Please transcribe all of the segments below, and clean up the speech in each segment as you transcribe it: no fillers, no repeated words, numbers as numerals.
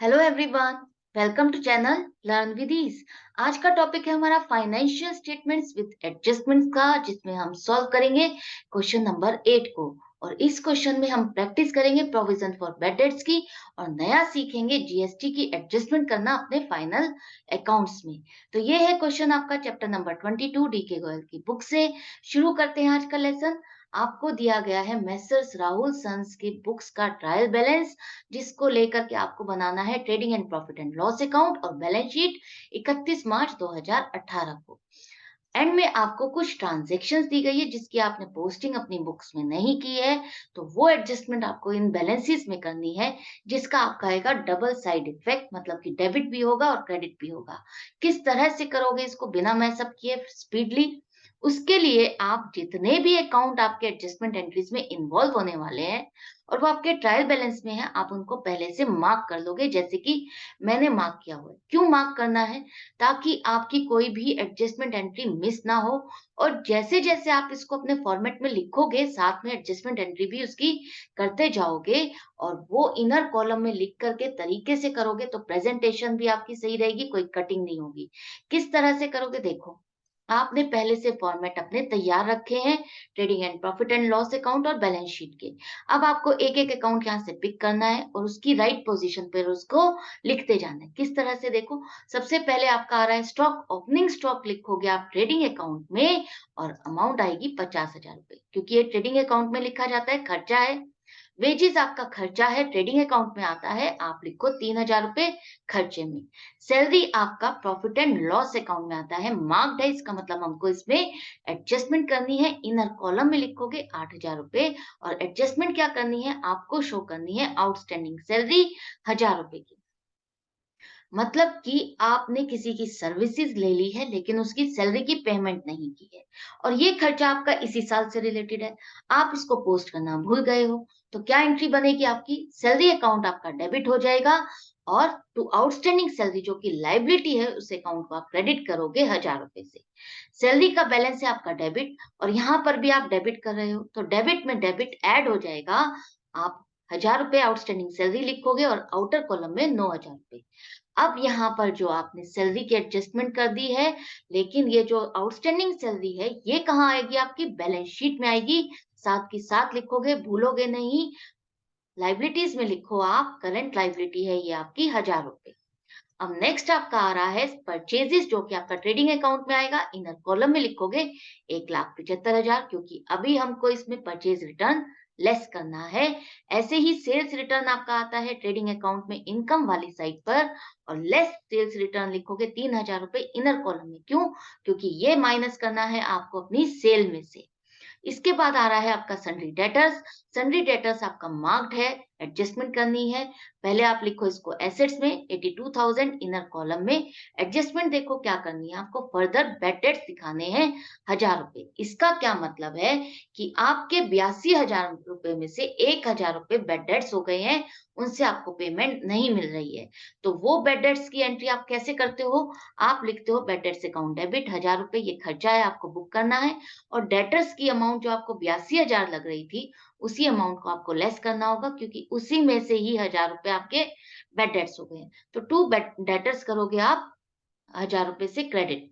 Hello everyone, welcome to channel learn with ease. आज का topic है हमारा फाइनेंशियल स्टेटमेंट्स विद एडजस्टमेंट्स का, जिसमें हम सॉल्व करेंगे क्वेश्चन नंबर 8 को। और इस क्वेश्चन में हम प्रैक्टिस करेंगे प्रोविजन फॉर बैड डेट्स की, और नया सीखेंगे जीएसटी की एडजस्टमेंट करना अपने फाइनल अकाउंट्स में। तो ये है क्वेश्चन आपका चैप्टर नंबर 22 डी के गोयल की बुक से। शुरू करते हैं आज का लेसन। आपको दिया गया है मेसर्स राहुल सन्स की बुक्स का ट्रायल बैलेंस, जिसको लेकर के आपको बनाना है trading and profit and loss account और बैलेंस शीट 31 मार्च 2018 को। एंड में आपको कुछ ट्रांजैक्शंस दी गई है जिसकी आपने पोस्टिंग अपनी बुक्स में नहीं की है, तो वो एडजस्टमेंट आपको इन बैलेंसेस में करनी है, जिसका आपका आएगा डबल साइड इफेक्ट, मतलब कि डेबिट भी होगा और क्रेडिट भी होगा। किस तरह से करोगे इसको बिना मैसअप किए स्पीडली? उसके लिए आप जितने भी अकाउंट आपके एडजस्टमेंट एंट्रीज में इन्वॉल्व होने वाले हैं और वो आपके ट्रायल बैलेंस में है, आप उनको पहले से मार्क कर लोगे, जैसे कि मैंने मार्क किया हुआ है। क्यों मार्क करना है? ताकि आपकी कोई भी एडजस्टमेंट एंट्री मिस ना हो। और जैसे जैसे आप इसको अपने फॉर्मेट में लिखोगे, साथ में एडजस्टमेंट एंट्री भी उसकी करते जाओगे, और वो इनर कॉलम में लिख करके तरीके से करोगे, तो प्रेजेंटेशन भी आपकी सही रहेगी, कोई कटिंग नहीं होगी। किस तरह से करोगे? देखो, आपने पहले से फॉर्मेट अपने तैयार रखे हैं, trading and profit and loss account और बैलेंस शीट के। अब आपको एक एक अकाउंट यहाँ से पिक करना है और उसकी राइट पोजीशन पर उसको लिखते जाना है। किस तरह से? देखो, सबसे पहले आपका आ रहा है स्टॉक, ओपनिंग स्टॉक लिखोगे आप ट्रेडिंग अकाउंट में, और अमाउंट आएगी 50,000 रुपए, क्योंकि ये ट्रेडिंग अकाउंट में लिखा जाता है, खर्चा है। वेजेस आपका खर्चा है, ट्रेडिंग अकाउंट में आता है, आप लिखो 3,000 रुपए खर्चे में। सैलरी आपका प्रॉफिट एंड लॉस अकाउंट में आता है, मार्क्ड है, इसका मतलब हमको इसमें एडजस्टमेंट करनी है। इनर कॉलम में लिखोगे 8,000 रुपए, और एडजस्टमेंट क्या करनी है? आपको शो करनी है आउटस्टैंडिंग सैलरी 1,000 रुपए की। मतलब कि आपने किसी की सर्विसेज ले ली है, लेकिन उसकी सैलरी की पेमेंट नहीं की है, और ये खर्चा आपका इसी साल से रिलेटेड है। आप इसको पोस्ट करना भूल गए हो, तो क्या एंट्री बनेगी आपकी? सैलरी अकाउंट आपका डेबिट हो जाएगा, और टू आउटस्टैंडिंग सैलरी जो कि लाइबिलिटी है, उस अकाउंट को आप क्रेडिट करोगे 1,000 रुपए से। सैलरी का बैलेंस है आपका डेबिट, और यहाँ पर भी आप डेबिट कर रहे हो, तो डेबिट में डेबिट ऐड हो जाएगा। आप 1,000 रुपए आउटस्टैंडिंग सैलरी लिखोगे और आउटर कॉलम में 9,000 रुपए। अब यहाँ पर जो आपने सैलरी की एडजस्टमेंट कर दी है, लेकिन ये जो आउटस्टैंडिंग सैलरी है, ये कहाँ आएगी? आपकी बैलेंस शीट में आएगी। साथ के साथ लिखोगे, भूलोगे नहीं। लाइबिलिटीज में लिखो आप, करंट लाइबिलिटी है ये आपकी 1,000 रुपए। अब नेक्स्ट आपका आ रहा है परचेजेस, जो कि आपका ट्रेडिंग अकाउंट में आएगा। इनर कॉलम में लिखोगे 1,75,000, क्योंकि अभी हमको इसमें परचेज रिटर्न लेस करना है। ऐसे ही सेल्स रिटर्न आपका आता है ट्रेडिंग अकाउंट में इनकम वाली साइड पर, और लेस सेल्स रिटर्न लिखोगे 3,000 रुपए इनर कॉलम में। क्यों? क्योंकि ये माइनस करना है आपको अपनी सेल में से। इसके बाद आ रहा है आपका सन्ड्री डेटर्स। सन्ड्री डेटर्स आपका मार्क्ड है, एडजस्टमेंट करनी है। पहले आप लिखो इसको एसेट्स में 82,000 इनर कॉलम में। एडजस्टमेंट देखो क्या करनी है आपको, फर्दर बैड डेट्स दिखाने हैं 1,000 रुपए। इसका क्या मतलब है कि आपके 82,000 रुपए में से 1,000 रुपए बैड डेट्स हो गए हैं, उनसे आपको पेमेंट नहीं मिल रही है। तो वो बैड डेट्स की एंट्री आप कैसे करते हो? आप लिखते हो बैड डेट्स अकाउंट डेबिट 1,000 रुपए, ये खर्चा है, आपको बुक करना है। और डेटर्स की अमाउंट जो आपको 82,000 लग रही थी, उसी अमाउंट को आपको लेस करना होगा, क्योंकि उसी में से ही 1,000 रुपए आपके बैड डेट्स हो गए हैं। तो टू डेटर्स करोगे आप 1,000 रुपए से क्रेडिट।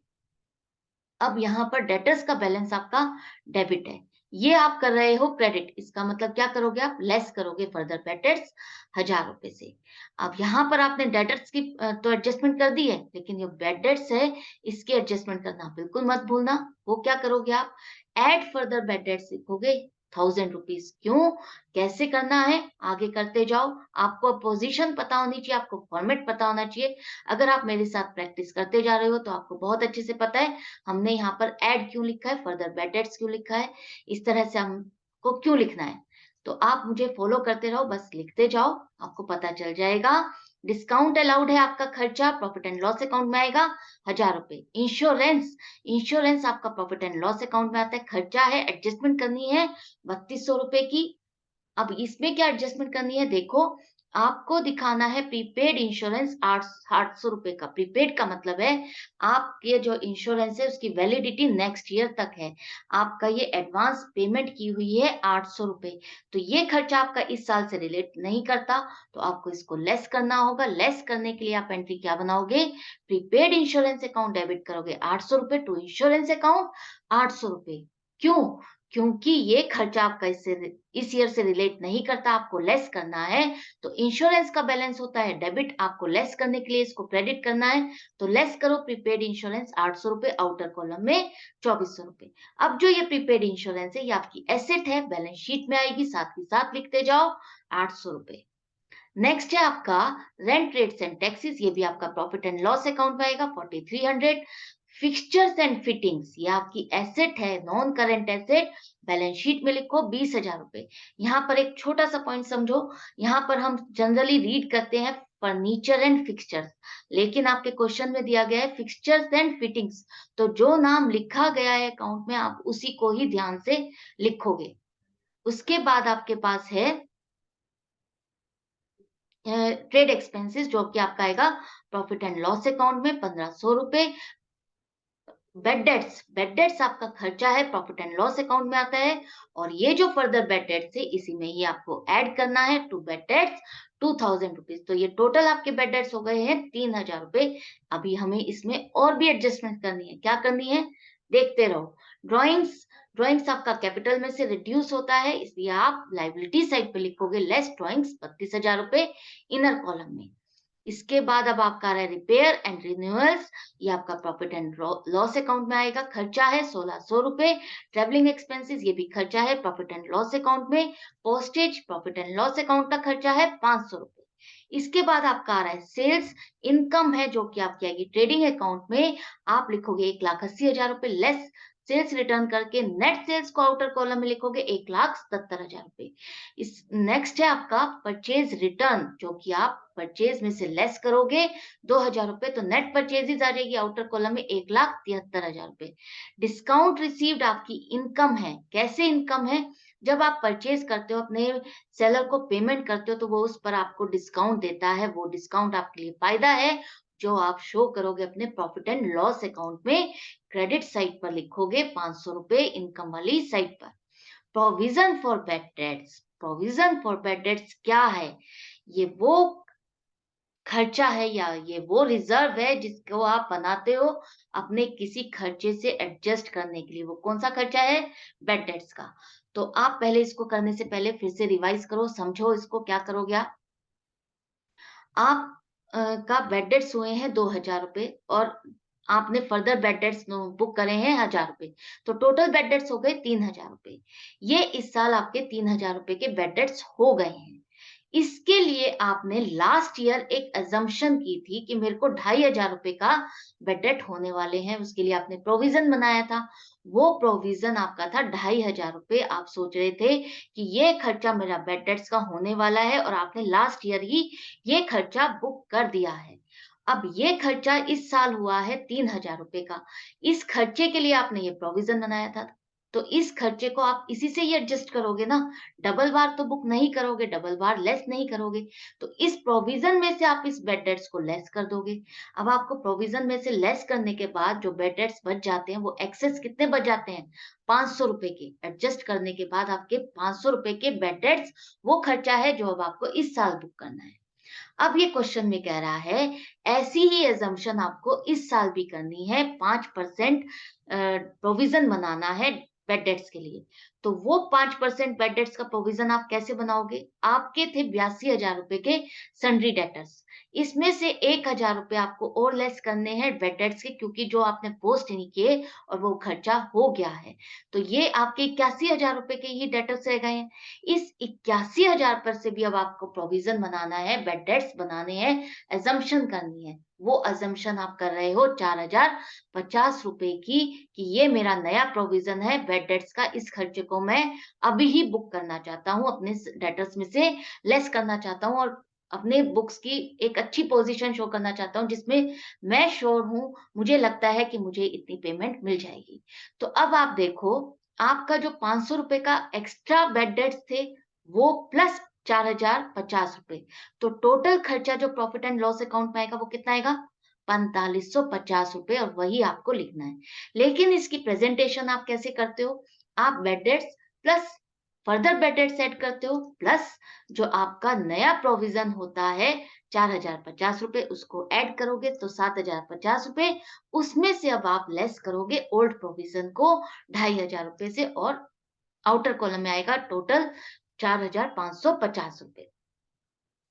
अब यहाँ पर डेटर्स का बैलेंस आपका डेबिट है, ये आप कर रहे हो क्रेडिट। इसका मतलब क्या करोगे? आप लेस करोगे फर्दर बैड डेट्स 1,000 रुपए से। अब यहाँ पर आपने डेटर्स की तो एडजस्टमेंट कर दी है, लेकिन ये बैड डेट्स है, इसकी एडजस्टमेंट करना बिल्कुल मत भूलना। वो क्या करोगे आप? एड फर्दर बैड डेट्स लिखोगे 1,000 रुपीज। क्यों? कैसे करना है आगे करते जाओ। आपको पोजीशन पता होनी चाहिए, आपको फॉर्मेट पता होना चाहिए। अगर आप मेरे साथ प्रैक्टिस करते जा रहे हो तो आपको बहुत अच्छे से पता है हमने यहाँ पर ऐड क्यों लिखा है, फर्दर बैड डेट्स क्यों लिखा है, इस तरह से हमको क्यों लिखना है। तो आप मुझे फॉलो करते रहो, बस लिखते जाओ, आपको पता चल जाएगा। डिस्काउंट अलाउड है, आपका खर्चा प्रॉफिट एंड लॉस अकाउंट में आएगा 1,000 रुपए। इंश्योरेंस, इंश्योरेंस आपका प्रॉफिट एंड लॉस अकाउंट में आता है, खर्चा है, एडजस्टमेंट करनी है 3,200 रुपए की। अब इसमें क्या एडजस्टमेंट करनी है? देखो, आपको दिखाना है प्रीपेड इंश्योरेंस 800 रुपए का। प्रीपेड का मतलब है आपके जो इंश्योरेंस है उसकी वैलिडिटी नेक्स्ट ईयर तक है। आपका ये एडवांस पेमेंट की हुई है 800 रुपए। तो ये खर्चा आपका इस साल से रिलेट नहीं करता, तो आपको इसको लेस करना होगा। लेस करने के लिए आप एंट्री क्या बनाओगे? प्रीपेड इंश्योरेंस अकाउंट डेबिट करोगे 800 रुपए टू इंश्योरेंस अकाउंट 800 रुपए। क्यों? क्योंकि ये खर्चा आपका इस ईयर से रिलेट नहीं करता, आपको लेस करना है। तो इंश्योरेंस का बैलेंस होता है डेबिट, आपको लेस करने के लिए इसको क्रेडिट करना है। तो लेस करो प्रीपेड इंश्योरेंस 800 रुपए, आउटर कॉलम में 2400 रुपए। अब जो ये प्रीपेड इंश्योरेंस है ये आपकी एसेट है, बैलेंस शीट में आएगी, साथ ही साथ लिखते जाओ 800 रुपए। नेक्स्ट है आपका रेंट रेट्स एंड टैक्सेस, ये भी आपका प्रॉफिट एंड लॉस अकाउंट में आएगा 4300। फिक्सचर्स एंड फिटिंग्स, ये आपकी एसेट है, non current asset, balance sheet में लिखो 20,000 रुपए। यहाँ पर एक छोटा सा पॉइंट समझो, यहाँ पर हम जनरली रीड करते हैं फर्नीचर एंड फिक्सचर्स, लेकिन आपके क्वेश्चन में दिया गया है फिक्सचर्स एंड फिटिंग्स। तो जो नाम लिखा गया है अकाउंट में आप उसी को ही ध्यान से लिखोगे। उसके बाद आपके पास है ट्रेड एक्सपेंसेस, जो कि आपका आएगा प्रॉफिट एंड लॉस अकाउंट में 1500 रुपए। बेड डेट्स आपका खर्चा है, प्रॉफिट एंड लॉस अकाउंट में आता है। और ये जो फर्दर बेड डेट्स है इसी में ही आपको ऐड करना है टू बेड डेट्स 2000 रुपीज। तो ये टोटल आपके बेड डेट्स हो गए हैं 3000 रुपए। अभी हमें इसमें और भी एडजस्टमेंट करनी है। क्या करनी है? देखते रहो। ड्रॉइंग्स, ड्रॉइंग्स आपका कैपिटल में से रिड्यूस होता है, इसलिए आप लाइबिलिटी साइड पे लिखोगे लेस ड्रॉइंग्स 32,000 रुपए इनर कॉलम में। इसके बाद अब आपका आ रहा है रिपेयर एंड रिन्यूअल्स, ये आपका प्रॉफिट एंड लॉस अकाउंट में आएगा, खर्चा है 1600 रुपए। ट्रेवलिंग एक्सपेंसेस, ये भी खर्चा है प्रॉफिट एंड लॉस अकाउंट में। Postage, profit and loss account का खर्चा है 500 रुपए। इसके बाद आपका आ रहा है सेल्स इनकम है, जो कि आपकी आएगी ट्रेडिंग अकाउंट में। आप लिखोगे 1,80,000 रुपए लेस सेल्स रिटर्न करके, नेट सेल्स को आउटर कॉलम में लिखोगे 1,77,000 रुपए। इस नेक्स्ट है आपका परचेज रिटर्न, जो कि आप परचेज में से लेस करोगे 2,000 रुपए, तो नेट परचेजेज आ जाएगी आउटर कॉलम में 1,73,000 रुपए। डिस्काउंट रिसीव्ड आपकी इनकम है। कैसे इनकम है? जब आप परचेज करते हो, अपने सेलर को पेमेंट करते हो, तो वो उस पर आपको डिस्काउंट देता है। वो डिस्काउंट आपके लिए फायदा है, जो आप शो करोगे अपने प्रॉफिट एंड लॉस अकाउंट में। क्रेडिट साइड पर लिखोगे 500 रुपए इनकम वाली साइड पर। Provision for bad debts, provision for bad debts क्या है? ये वो खर्चा है या ये वो रिजर्व है जिसको आप बनाते हो अपने किसी खर्चे से एडजस्ट करने के लिए। वो कौन सा खर्चा है? बेड डेट्स का। तो आप पहले इसको करने से पहले फिर से रिवाइज करो, समझो इसको। क्या करोगे आप का बेड डेट्स हुए हैं 2,000 रुपए और आपने फर्दर बेड डेट्स बुक करे हैं 1,000 रुपए, तो टोटल बेड डेट्स हो गए 3,000 रुपए। ये इस साल आपके 3,000 रुपए के बेड डेट्स हो गए हैं। इसके लिए आपने लास्ट ईयर एक अजम्पशन की थी कि मेरे को 2,500 रुपए का बेड डेट होने वाले हैं, उसके लिए आपने प्रोविजन बनाया था। वो प्रोविजन आपका था 2,500 रुपए। आप सोच रहे थे कि ये खर्चा मेरा बेड डेट्स का होने वाला है और आपने लास्ट ईयर ही ये खर्चा बुक कर दिया है। अब ये खर्चा इस साल हुआ है 3,000 रुपए का। इस खर्चे के लिए आपने ये प्रोविजन बनाया था, तो इस खर्चे को आप इसी से ही एडजस्ट करोगे ना। डबल बार तो बुक नहीं करोगे, डबल बार लेस नहीं करोगे। तो इस प्रोविजन में से आप इस बेड डेट्स को लेस कर दोगे। अब आपको प्रोविजन में से लेस करने के बाद जो बेड डेट्स बच जाते हैं, वो एक्सेस कितने बच जाते हैं? 500 रुपए के। एडजस्ट करने के बाद आपके 500 रुपए के बेड डेट्स, वो खर्चा है जो अब आपको इस साल बुक करना है। अब ये क्वेश्चन में कह रहा है ऐसी ही एजम्पशन आपको इस साल भी करनी है, 5% प्रोविजन बनाना है बेड डेट्स के लिए। तो वो 5% बेड डेट्स का प्रोविजन आप कैसे बनाओगे? आपके थे 82,000 रुपए के सन्ड्री डेटर्स, इसमें से 1,000 रुपए आपको और लेस करने हैं बेड डेट्स के, क्योंकि जो आपने पोस्ट नहीं किए और वो खर्चा हो गया है। तो ये आपके 81,000 रुपए के ही डेटर्स रह गए हैं। इस 81,000 पर से भी अब आपको प्रोविजन बनाना है, बेड डेट्स बनाने हैं, अजम्पशन करनी है। वो अजम्पशन आप कर रहे हो 4,050 रुपए की, कि ये मेरा नया प्रोविजन है बेड डेट्स का। इस खर्चे को मैं अभी ही बुक करना चाहता हूँ, अपने डेटर्स में से लेस करना चाहता हूँ और अपने बुक्स की एक अच्छी पोजीशन शो करना चाहता हूँ, जिसमें मैं श्योर हूँ, मुझे लगता है कि मुझे इतनी पेमेंट मिल जाएगी। तो अब आप देखो, आपका जो 500 रुपए का एक्स्ट्रा बेड डेट्स थे, वो प्लस ₹4050। तो टोटल खर्चा जो प्रॉफिट एंड लॉस अकाउंट में आएगा वो कितना आएगा? ₹4550 और वही आपको लिखना है। लेकिन इसकी प्रेजेंटेशन आप कैसे करते हो? आप bad debts plus further bad debts add करते हो प्लस जो आपका नया प्रोविजन होता है ₹4050 उसको ऐड करोगे तो ₹7050। उसमें से अब आप लेस करोगे ओल्ड प्रोविजन को ₹2500 से और आउटर कॉलम में आएगा टोटल ₹4550।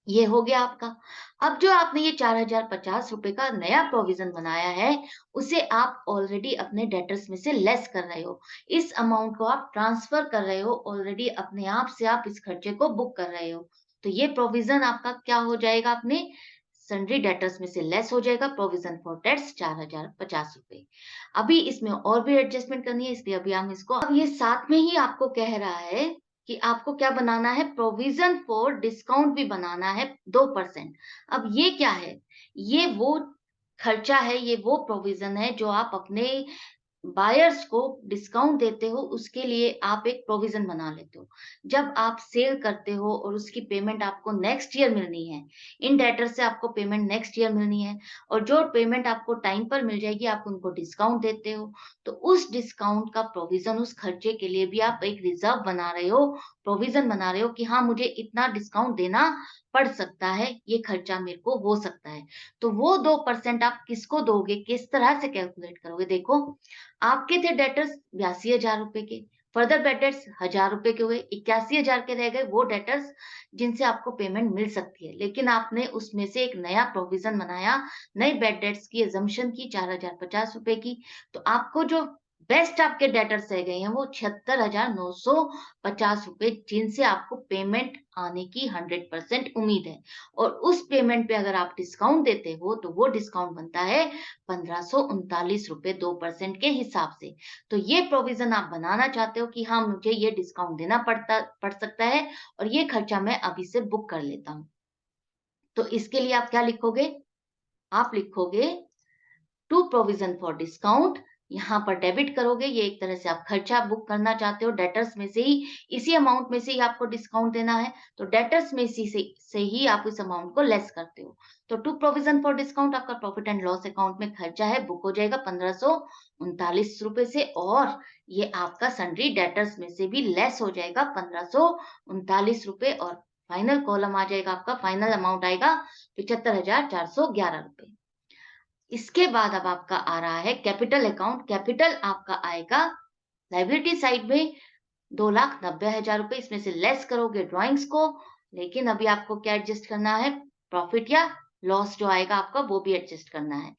ये हो गया आपका। अब जो आपने ये ₹4050 का नया प्रोविज़न बनाया है, उसे आप ऑलरेडी अपने डेटर्स में से लेस कर रहे हो। इस अमाउंट को आप ट्रांसफ़र कर रहे हो ऑलरेडी अपने आप से आप इस खर्चे को बुक कर रहे हो। तो ये प्रोविज़न आपका क्या हो जाएगा अपने सन्ड्री डेटर्स में से लेस हो जाएगा प्रोविज़न फॉर डेट्स ₹4050। अभी इसमें और भी एडजस्टमेंट करनी है इसलिए अभी हम इसको अब ये साथ में ही आपको कह रहा है कि आपको क्या बनाना है प्रोविजन फॉर डिस्काउंट भी बनाना है 2%। अब ये क्या है? ये वो खर्चा है, ये वो प्रोविजन है जो आप अपने बायर्स को डिस्काउंट देते हो उसके लिए आप एक प्रोविजन बना लेते हो। जब आप सेल करते हो और उसकी पेमेंट आपको नेक्स्ट ईयर मिलनी है, इन डेटर से आपको पेमेंट नेक्स्ट ईयर मिलनी है और जो पेमेंट आपको टाइम पर मिल जाएगी आप उनको डिस्काउंट देते हो। तो उस डिस्काउंट का प्रोविजन उस खर्चे के लिए भी आप एक रिजर्व बना रहे हो, प्रोविजन बना रहे हो कि हाँ, मुझे इतना डिस्काउंट देना पड़ सकता है, ये खर्चा मेरे को हो सकता है। तो वो 2% आप किसको दोगे, किस तरह से कैलकुलेट करोगे? देखो, आपके थे डेटर्स ₹82,000 के, फर्दर बेड डेट्स ₹1000 के हुए, 81,000 के रह गए वो डेटर्स जिनसे आपको पेमेंट मिल सकती है। लेकिन आपने उसमें से एक नया प्रोविज़न बनाया, नई बेड डेट्स की असम्पशन की ₹4050 की, तो आपको जो बेस्ट आपके डेटर्स रह गए हैं वो ₹76,950 जिनसे आपको पेमेंट आने की 100% उम्मीद है। और उस पेमेंट पे अगर आप डिस्काउंट देते हो, तो वो डिस्काउंट बनता है ₹1539 2% के हिसाब से। तो ये प्रोविज़न आप बनाना चाहते हो कि हाँ, मुझे ये डिस्काउंट देना पड़ सकता है और ये खर्चा मैं अभी से बुक कर लेता हूँ। तो इसके लिए आप क्या लिखोगे? आप लिखोगे टू प्रोविज़न फॉर डिस्काउंट यहाँ पर डेबिट करोगे, ये एक तरह से आप खर्चा बुक करना चाहते हो डेटर्स में से ही, इसी अमाउंट में से ही आपको डिस्काउंट देना है, तो डेटर्स में इसी से ही आप इस अमाउंट को लेस करते हो। तो टू प्रोविज़न फॉर डिस्काउंट आपका प्रॉफिट एंड लॉस अकाउंट में खर्चा है, बुक हो जाएगा ₹1539 से और ये आपका सन्ड्री डेटर्स में से भी लेस हो जाएगा ₹1539 और फाइनल कॉलम आ जाएगा आपका फाइनल अमाउंट आएगा ₹75,411। इसके बाद अब आपका आ रहा है कैपिटल अकाउंट। कैपिटल आपका आएगा लायबिलिटी साइड में ₹2,90,000 इसमें से लेस करोगे ड्राइंग्स को, लेकिन अभी आपको क्या एडजस्ट करना है? प्रॉफिट या लॉस जो आएगा आपका वो भी एडजस्ट करना है।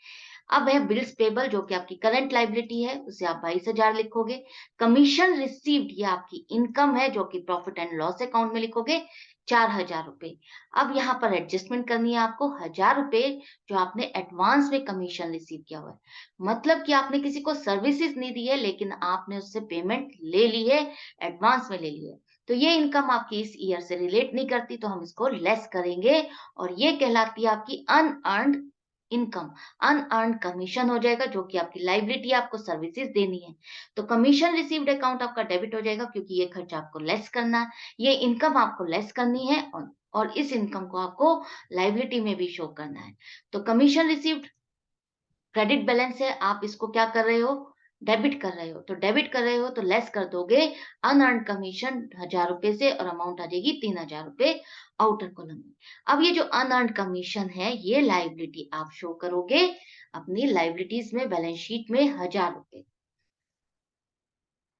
अब है बिल्स पेबल जो कि आपकी करंट लायबिलिटी है, उसे आप 22,000 लिखोगे। कमीशन रिसीव्ड ये आपकी इनकम है जो कि प्रॉफिट एंड लॉस अकाउंट में लिखोगे ₹4,000। अब यहाँ पर एडजस्टमेंट करनी है आपको ₹1,000 जो आपने एडवांस में कमीशन रिसीव किया हुआ है। मतलब कि आपने किसी को सर्विसेज नहीं दी है लेकिन आपने उससे पेमेंट ले ली है, एडवांस में ले ली है। तो ये इनकम आपकी इस ईयर से रिलेट नहीं करती तो हम इसको लेस करेंगे और ये कहलाती है आपकी अनअर्न्ड इनकम। अनअर्न्ड कमीशन हो जाएगा जो कि आपकी लायबिलिटी आपको सर्विसेज देनी है। तो कमीशन रिसीव्ड अकाउंट आपका डेबिट हो जाएगा क्योंकि ये खर्चा आपको लेस करना है, ये इनकम आपको लेस करनी है और इस इनकम को आपको लायबिलिटी में भी शो करना है। तो कमीशन रिसीव्ड क्रेडिट बैलेंस है, आप इसको क्या कर रहे हो? डेबिट कर रहे हो। तो डेबिट कर रहे हो तो लेस कर दोगे अनअर्न्ड कमीशन ₹1,000 से और अमाउंट आ जाएगी ₹3,000 आउटर कॉलम में। अब ये जो अनअर्न्ड कमीशन है, ये लायबिलिटी आप शो करोगे अपनी लायबिलिटीज में बैलेंस शीट में ₹1,000।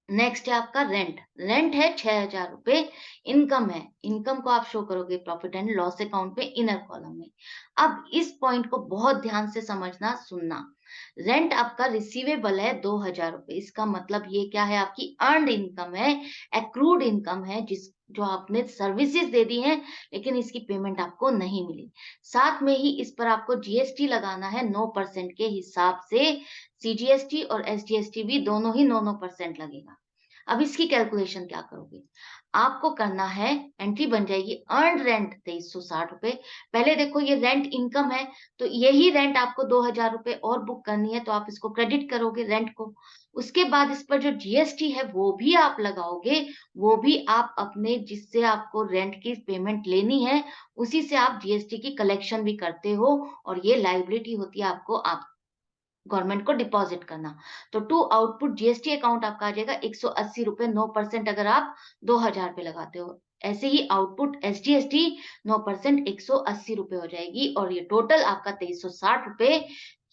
नेक्स्ट है आपका रेंट। रेंट है ₹6,000, इनकम है, इनकम को आप शो करोगे प्रॉफिट एंड लॉस अकाउंट में इनर कॉलम में। अब इस पॉइंट को बहुत ध्यान से समझना, सुनना। रेंट आपका रिसीवेबल है ₹2,000, इसका मतलब ये क्या है? आपकी अर्न्ड इनकम है, एक्रूड इनकम है जो आपने सर्विसेज दे दी हैं, लेकिन इसकी पेमेंट आपको नहीं मिली। साथ में ही इस पर आपको जीएसटी लगाना है 9% के हिसाब से, सीजीएसटी और एसजीएसटी भी दोनों ही 9-9% लगेगा। अब इसकी कैलकुलेशन क्या करोगे? आपको करना है, एंट्री बन जाएगी अर्न्ड रेंट ₹2360। पहले देखो ये रेंट इनकम है, तो यही रेंट आपको ₹2000 और बुक करनी है, तो आप इसको क्रेडिट करोगे रेंट को। उसके बाद इस पर जो जीएसटी है वो भी आप लगाओगे, वो भी आप अपने जिससे आपको रेंट की पेमेंट लेनी है, उसी से आप जीएसटी की कलेक्शन भी करते हो और ये लायबिलिटी होती है आपको आप गवर्नमेंट को डिपॉजिट करना। तो टू आउटपुट जीएसटी अकाउंट आपका आ जाएगा ₹180 9% अगर आप ₹2000 लगाते हो। ऐसे ही आउटपुट एसजीएसटी 9% ₹180 हो जाएगी और ये टोटल आपका ₹2360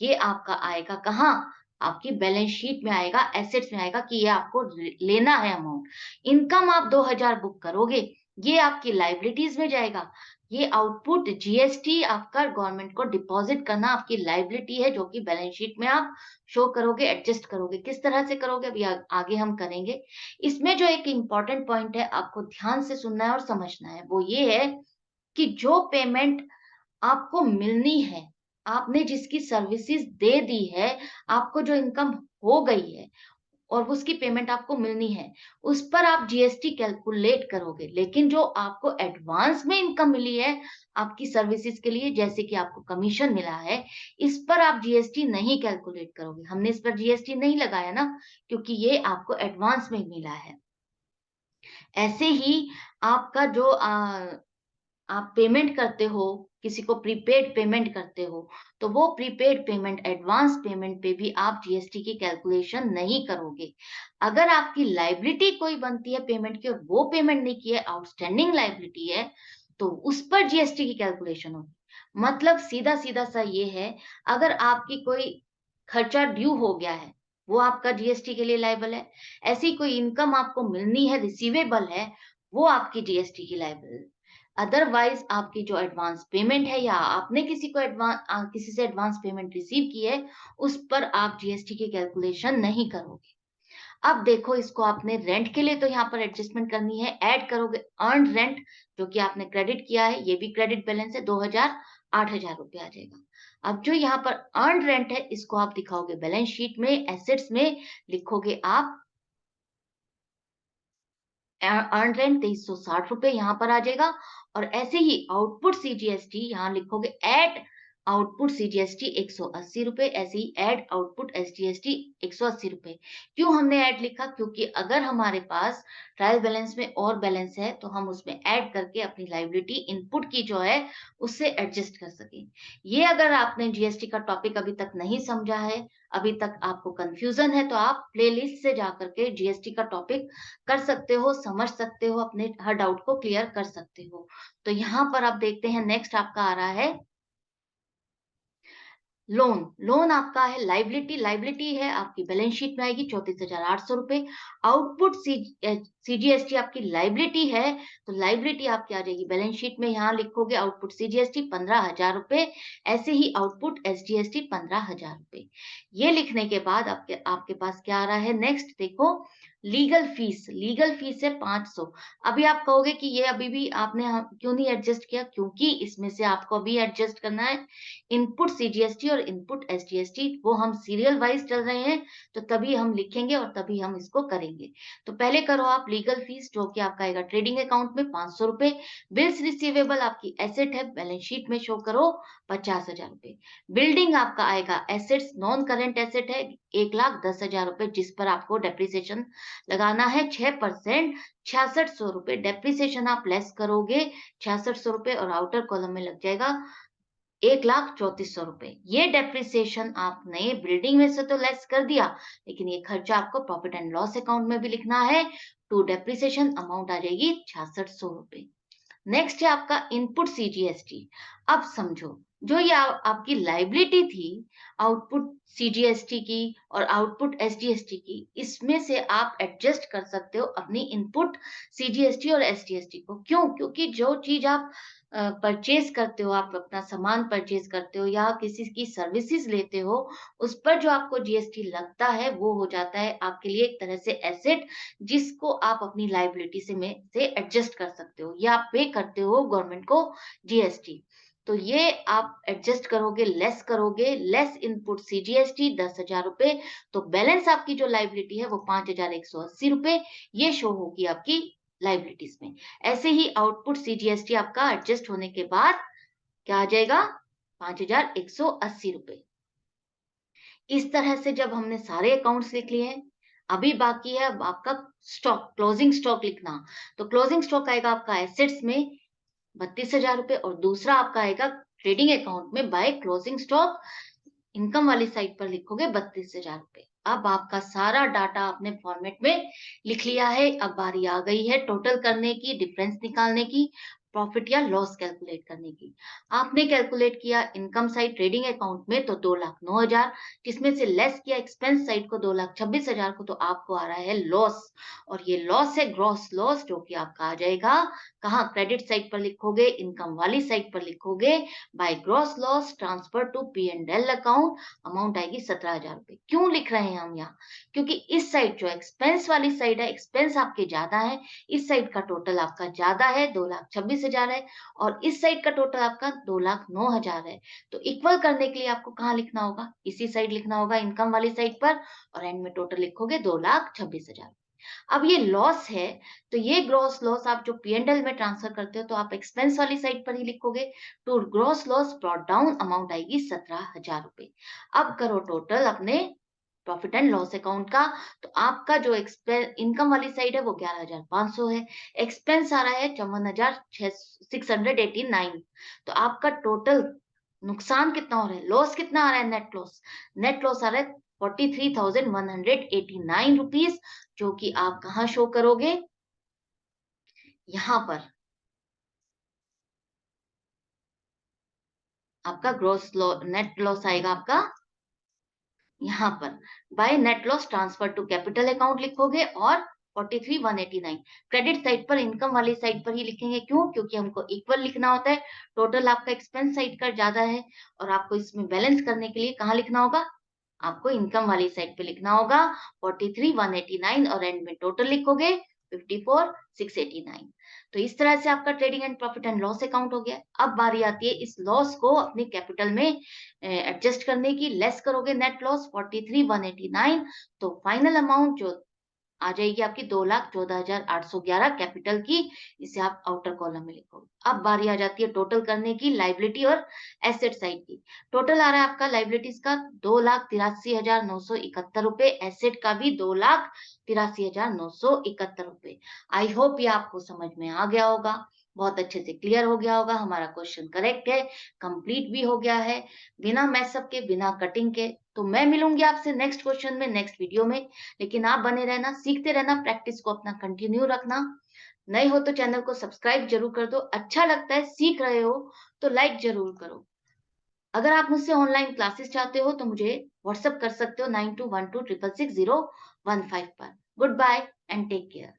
ये आपका आएगा कहाँ? आपकी बैलेंस शीट में आएगा, एसेट्स में आएगा कि ये आपको लेना है अमाउंट। इनकम आप 2000 बुक करोगे, ये आपकी लायबिलिटीज में जाएगा। ये आउटपुट जीएसटी आपका गवर्नमेंट को डिपॉजिट करना आपकी लायबिलिटी है जो कि बैलेंस शीट में आप शो करोगे, एडजस्ट करोगे। किस तरह से करोगे अभी आगे हम करेंगे। इसमें जो एक इम्पोर्टेंट पॉइंट है आपको ध्यान से सुनना है और समझना है वो ये है कि जो पेमेंट आपको मिलनी है, आपने जिसकी सर्विसेज दे दी है, आपको जो इनकम हो गई है और उसकी पेमेंट आपको मिलनी है, उस पर आप जीएसटी कैलकुलेट करोगे। लेकिन जो आपको एडवांस में इनकम मिली है, आपकी सर्विसेज़ के लिए जैसे कि आपको कमीशन मिला है, इस पर आप जीएसटी नहीं कैलकुलेट करोगे। हमने इस पर जीएसटी नहीं लगाया ना, क्योंकि ये आपको एडवांस में मिला है। ऐसे ही आपका जो आप पेमेंट करते हो, किसी को प्रीपेड पेमेंट करते हो, तो वो प्रीपेड पेमेंट, एडवांस पेमेंट पे भी आप जीएसटी की कैलकुलेशन नहीं करोगे। अगर आपकी लायबिलिटी कोई बनती है पेमेंट की और वो पेमेंट नहीं की है, आउटस्टैंडिंग लायबिलिटी है, तो उस पर जीएसटी की कैलकुलेशन होगी। मतलब सीधा-सीधा सा ये है, अगर आपकी कोई खर्चा ड्यू हो गया है, वो आपका जीएसटी के लिए लायबल है। ऐसी कोई इनकम आपको मिलनी है, रिसीवेबल है, वो आपकी जीएसटी की लायबल। अदरवाइज आपकी जो एडवांस पेमेंट है या आपने किसी से एडवांस पेमेंट रिसीव की है, उस पर आप जीएसटी की कैलकुलेशन नहीं करोगे। अब देखो इसको आपने रेंट के लिए तो यहाँ पर एडजस्टमेंट करनी है, ऐड करोगे अर्न्ड रेंट जो कि आपने क्रेडिट किया है, ये भी क्रेडिट बैलेंस है 2000 ₹8000 आ जाएगा। अब जो यहाँ पर अर्न्ड रेंट है इसको आप दिखाओगे बैलेंस शीट में, एसेट्स में लिखोगे आप अर्न रेंट ₹2360 यहाँ पर आ जाएगा और ऐसे ही आउटपुट सीजीएसटी यहाँ लिखोगे एट आउटपुट सीजीएसटी ₹180 ऐसे ही एड आउटपुट एसजीएसटी ₹180। क्यों हमने ऐड लिखा? क्योंकि अगर हमारे पास ट्रायल बैलेंस में और बैलेंस है तो हम उसमें ऐड करके अपनी लायबिलिटी इनपुट की जो है उससे एडजस्ट कर सकें। ये अगर आपने जीएसटी का टॉपिक अभी तक नहीं समझा है, अभी तक आपको कंफ्यूजन है तो आप प्लेलिस्ट से जाकर के जीएसटी का टॉपिक कर सकते हो, समझ सकते हो, अपने हर डाउट को क्लियर कर सकते हो। तो यहाँ पर आप देखते हैं नेक्स्ट आपका आ रहा है लोन। लोन आपका है लायबिलिटी, लायबिलिटी है आपकी बैलेंस शीट में आएगी ₹34,800। आउटपुट सीजीएसटी आपकी लायबिलिटी है, तो लायबिलिटी आपकी आ जाएगी बैलेंस शीट में, यहाँ लिखोगे आउटपुट सीजीएसटी ₹15,000 ऐसे ही आउटपुट एसजीएसटी ₹15,000। ये लिखने के बाद आपके आपके पास क्या आ रहा है नेक्स्ट देखो लीगल फीस है 500। अभी आप कहोगे कि ये अभी भी आपने क्यों नहीं एडजस्ट किया? क्योंकि इसमें से आपको अभी एडजस्ट करना है इनपुट सीजीएसटी और इनपुट एसजीएसटी, वो हम सीरियल वाइज चल रहे हैं, तो तभी हम लिखेंगे और तभी हम इसको करेंगे। तो पहले करो आप लीगल फीस जो कि आपका आएगा ट्रेडिंग अकाउंट में ₹500। बिल्स रिसीवेबल आपकी एसेट है, बैलेंस शीट में शो करो ₹50,000। बिल्डिंग आपका आएगा एसेट्स, नॉन करंट एसेट है ₹1,10,000 जिस पर आपको डेप्रिसिएशन लगाना है 6%, ₹6600। डेप्रिसिएशन आप लेस करोगे ₹6600 और आउटर कॉलम में लग जाएगा ₹1,34,000। ये डेप्रिसिएशन आपने बिल्डिंग में से तो लेस कर दिया, लेकिन ये खर्चा आपको प्रॉफिट एंड लॉस अकाउंट में भी लिखना है। टू डेप्रिसिएशन अमाउंट आ जाएगी ₹6600। नेक्स्ट है आपका इनपुट सीजीएसटी। अब समझो, जो ये आपकी लायबिलिटी थी, आउटपुट सीजीएसटी की और आउटपुट एसजीएसटी की, इसमें से आप एडजस्ट कर सकते हो अपनी इनपुट सीजीएसटी और एसजीएसटी को। क्यों? क्योंकि जो चीज़ आप परचेज़ करते हो, आप अपना सामान परचेज़ करते हो या किसी की सर्विसेज़ लेते हो, उस पर जो आपको जीएसटी लगता है, वो हो जाता है आपके लिए एक तरह से एसेट जिसको आप अपनी लायबिलिटी से एडजस्ट कर सकते हो या आप पे करते हो गवर्नमेंट को जीएसटी। तो ये आप एडजस्ट करोगे, लेस इनपुट सीजीएसटी 10,000 रुपए, तो बैलेंस आपकी जो लायबिलिटी है वो 5,180 रुपए ये शो होगी आपकी लायबिलिटीज में। ऐसे ही आउटपुट सीजीएसटी आपका एडजस्ट होने के बाद क्या आ जाएगा? 5,180 रुपए। इस तरह से जब हमने सारे अकाउंट्स लिख लिए हैं, अभी बाकी है अब आपका स्टॉक, क्लोजिंग स्टॉक लिखना। तो क्लोजिंग स्टॉक आएगा आपका एसेट्स में 32,000 रुपए और दूसरा आपका आएगा ट्रेडिंग अकाउंट में बाय क्लोजिंग स्टॉक, इनकम वाली साइड पर लिखोगे 32,000 रुपए। अब आपका सारा डाटा आपने फॉर्मेट में लिख लिया है। अब बारी आ गई है टोटल करने की, डिफरेंस निकालने की, प्रॉफिट या लॉस कैलकुलेट करने की। आपने कैलकुलेट किया इनकम साइड ट्रेडिंग अकाउंट में तो 2,09,000, जिसमें से लेस किया एक्सपेंस साइड को 2,26,000 को, तो आपको आ रहा है लॉस। और ये लॉस है ग्रॉस लॉस, जो कि आपका आ जाएगा कहाँ? क्रेडिट साइड पर लिखोगे, इनकम वाली साइड पर लिखोगे by gross loss transfer to P and L account, amount आएगी 17,000 रुपए। क्यों लिख रहे हैं हम यहाँ? क्योंकि इस साइड जो एक्सपेंस वाली साइड है, एक्सपेंस आपके ज्यादा है, इस साइड का टोटल आपका ज्यादा है 2,26,000 है, और इस साइड का टोटल आपका 2,09,000 है। तो इक्वल करने के लिए आपको कहाँ लिखना होगा? इसी साइड लिखना होगा, इनकम वाली साइड पर, और एंड में टोटल लिखोगे 2,26,000। अब ये लॉस है, तो ये ग्रॉस लॉस आप जो पी&एल में ट्रांसफर करते हो तो आप एक्सपेंस वाली साइड पर ही लिखोगे। To gross loss brought down amount आएगी 17,000 रुपए। अब करो टोटल अपने प्रॉफिट एंड लॉस अकाउंट का। तो आपका जो इनकम वाली साइड है वो 11,500 है, एक्सपेंस आ रहा है 54,689। तो आपका टोटल नुकसान कितना हो रहा है, लॉस कितना आ रहा है? नेट लॉस, नेट लॉस आ रहा है 43,189 रुपीज, जो कि आप कहाँ शो करोगे? यहाँ पर आपका नेट लॉस आएगा आपका यहाँ पर by net loss transfer to capital account लिखोगे और 43,189 क्रेडिट साइड पर, इनकम वाली साइड पर ही लिखेंगे। क्यों? क्योंकि हमको इक्वल लिखना होता है। टोटल आपका एक्सपेंस साइड का ज्यादा है और आपको इसमें बैलेंस करने के लिए कहाँ लिखना होगा? आपको इनकम वाली साइड पे लिखना होगा 43,189 और एंड में टोटल लिखोगे 54,689। तो इस तरह से आपका trading and profit and loss account हो गया। अब बारी आती है इस लॉस को अपने कैपिटल में एडजस्ट करने की। लेस करोगे नेट लॉस 43,189, तो फाइनल अमाउंट जो आ जाएगी आपकी 2,14,811 कैपिटल की। इसे आप आउटर कॉलम में लिखोगे। अब बारी आ जाती है टोटल करने की, लायबिलिटी और एसेट साइड की। टोटल आ रहा है आपका लायबिलिटीज का 2,83,971 रुपए, एसेट का भी 2,83,971 रुपए। आई होप ये आपको समझ में आ गया होगा, बहुत अच्छे से क्लियर हो गया होगा। हमारा क्वेश्चन करेक्ट है, कंप्लीट भी हो गया है, बिना मैसअप के, बिना कटिंग के। तो मैं मिलूंगी आपसे नेक्स्ट क्वेश्चन में, नेक्स्ट वीडियो में। लेकिन आप बने रहना, सीखते रहना, प्रैक्टिस को अपना कंटिन्यू रखना। नए हो तो चैनल को सब्सक्राइब जरूर कर दो। अच्छा लगता है, सीख रहे हो तो लाइक जरूर करो। अगर आप मुझसे ऑनलाइन क्लासेस चाहते हो तो मुझे व्हाट्सएप कर सकते हो 9212666015 पर। Goodbye and take care.